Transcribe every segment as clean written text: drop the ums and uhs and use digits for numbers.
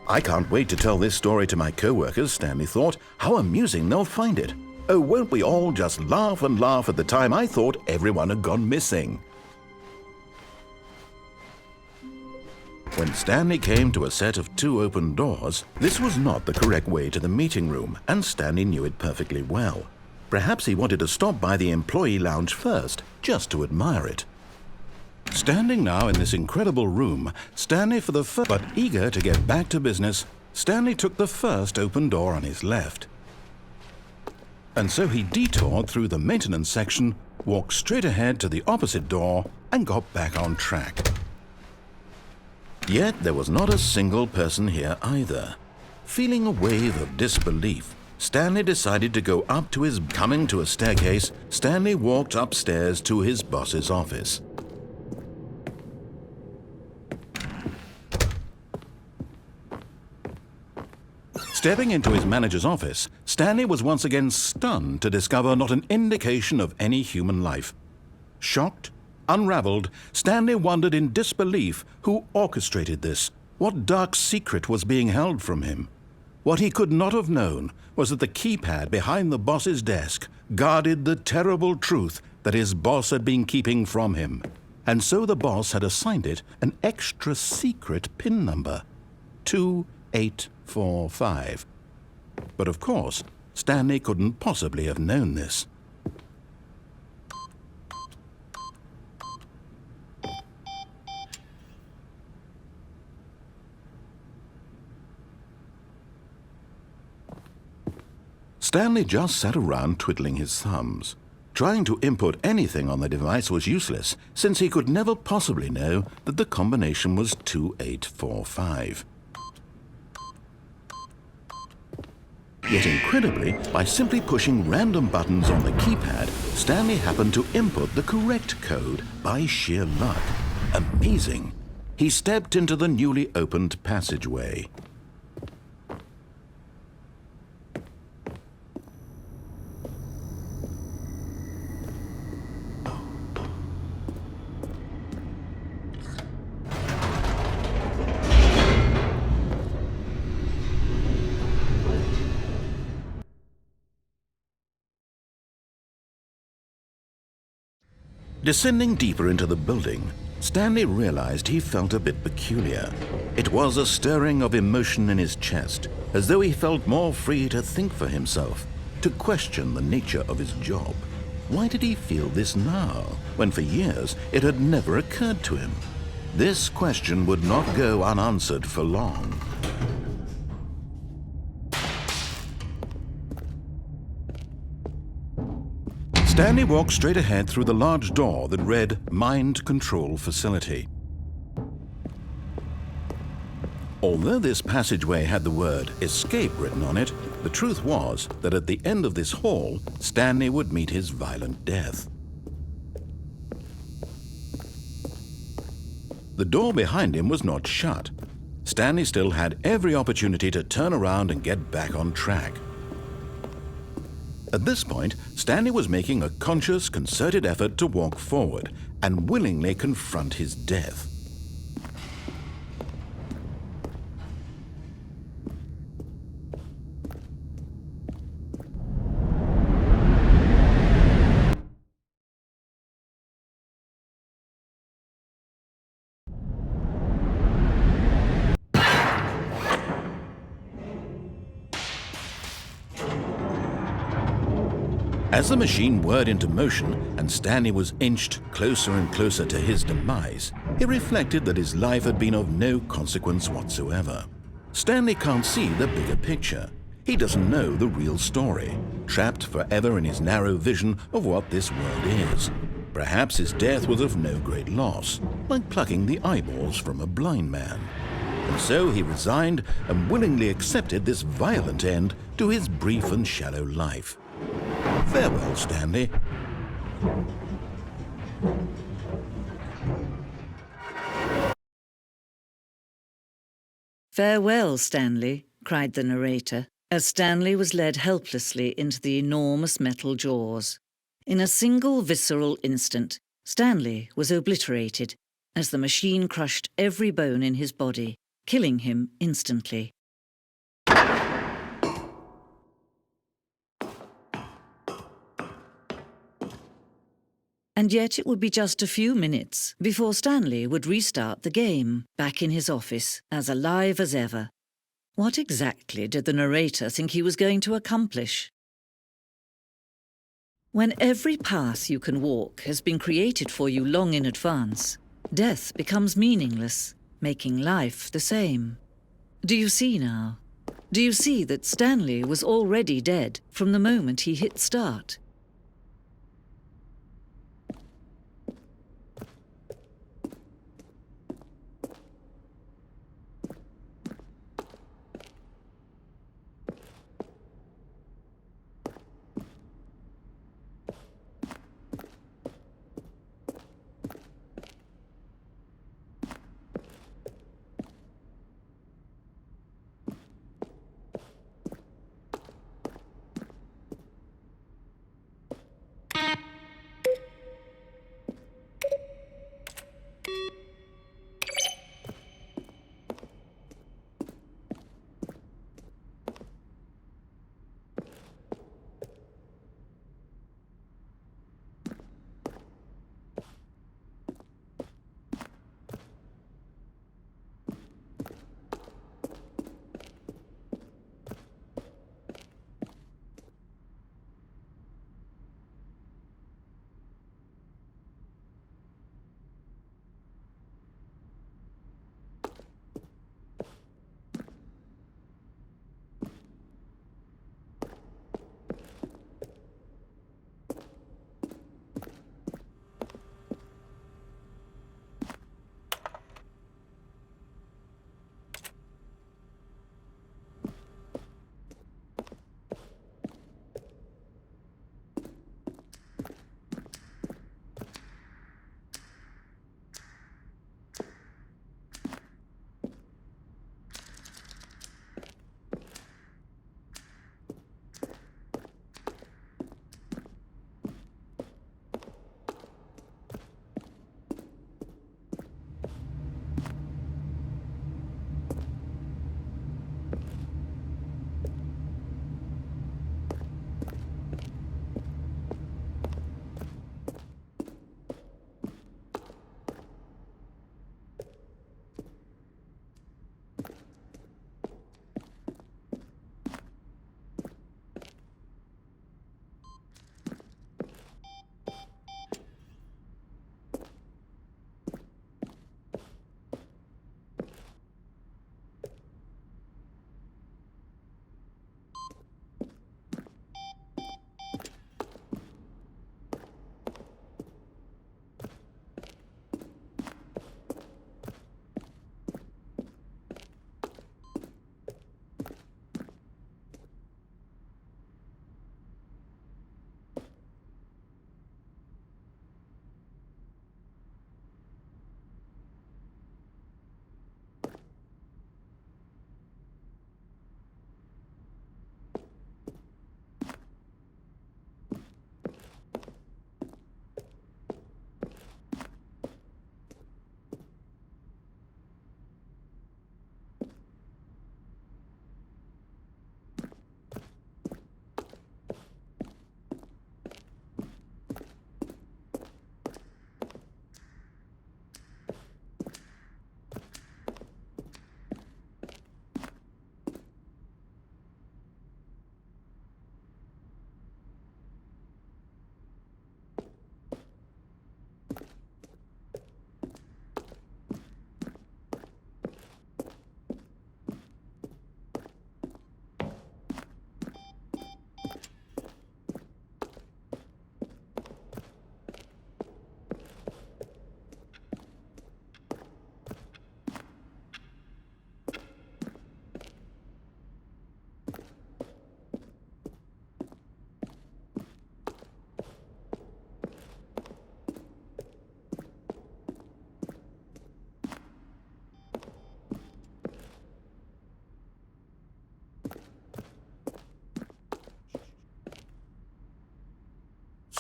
I can't wait to tell this story to my co-workers, Stanley thought. How amusing they'll find it. Oh, won't we all just laugh and laugh at the time I thought everyone had gone missing. When Stanley came to a set of 2 open doors, this was not the correct way to the meeting room, and Stanley knew it perfectly well. Perhaps he wanted to stop by the employee lounge first, just to admire it. Standing now in this incredible room, Stanley for the first, but eager to get back to business, Stanley took the first open door on his left. And so he detoured through the maintenance section, walked straight ahead to the opposite door, and got back on track. Yet there was not a single person here either. Feeling a wave of disbelief, Stanley decided to go up to his... Coming to a staircase, Stanley walked upstairs to his boss's office. Stepping into his manager's office, Stanley was once again stunned to discover not an indication of any human life. Shocked, unraveled, Stanley wondered in disbelief who orchestrated this. What dark secret was being held from him? What he could not have known was that the keypad behind the boss's desk guarded the terrible truth that his boss had been keeping from him. And so the boss had assigned it an extra secret PIN number, 2845. But of course, Stanley couldn't possibly have known this. Stanley just sat around twiddling his thumbs. Trying to input anything on the device was useless, since he could never possibly know that the combination was 2845. Yet incredibly, by simply pushing random buttons on the keypad, Stanley happened to input the correct code by sheer luck. Amazing! He stepped into the newly opened passageway. Descending deeper into the building, Stanley realized he felt a bit peculiar. It was a stirring of emotion in his chest, as though he felt more free to think for himself, to question the nature of his job. Why did he feel this now, when for years it had never occurred to him? This question would not go unanswered for long. Stanley walked straight ahead through the large door that read Mind Control Facility. Although this passageway had the word Escape written on it, the truth was that at the end of this hall, Stanley would meet his violent death. The door behind him was not shut. Stanley still had every opportunity to turn around and get back on track. At this point, Stanley was making a conscious, concerted effort to walk forward and willingly confront his death. As the machine whirred into motion and Stanley was inched closer and closer to his demise, he reflected that his life had been of no consequence whatsoever. Stanley can't see the bigger picture. He doesn't know the real story, trapped forever in his narrow vision of what this world is. Perhaps his death was of no great loss, like plucking the eyeballs from a blind man. And so he resigned and willingly accepted this violent end to his brief and shallow life. Farewell, Stanley. Farewell, Stanley, cried the narrator, as Stanley was led helplessly into the enormous metal jaws. In a single visceral instant, Stanley was obliterated as the machine crushed every bone in his body, killing him instantly. And yet it would be just a few minutes before Stanley would restart the game, back in his office, as alive as ever. What exactly did the narrator think he was going to accomplish? When every path you can walk has been created for you long in advance, death becomes meaningless, making life the same. Do you see now? Do you see that Stanley was already dead from the moment he hit start?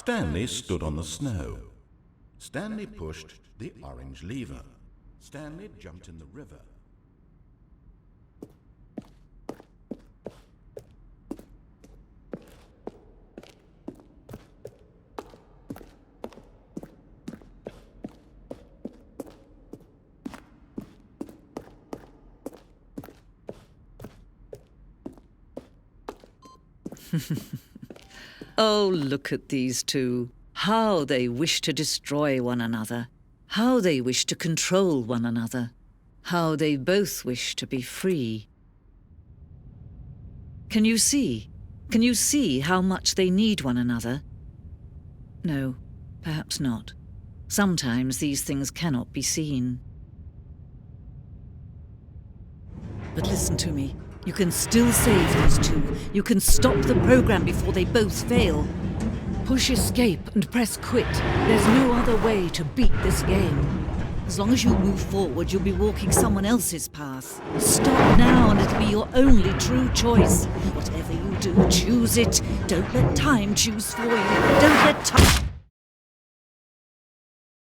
Stanley stood on the snow. Stanley pushed the orange lever. Stanley jumped in the river. Oh, look at these two. How they wish to destroy one another. How they wish to control one another. How they both wish to be free. Can you see? Can you see how much they need one another? No, perhaps not. Sometimes these things cannot be seen. But listen to me. You can still save these two. You can stop the program before they both fail. Push escape and press quit. There's no other way to beat this game. As long as you move forward, you'll be walking someone else's path. Stop now and it'll be your only true choice. Whatever you do, choose it. Don't let time choose for you. Don't let time...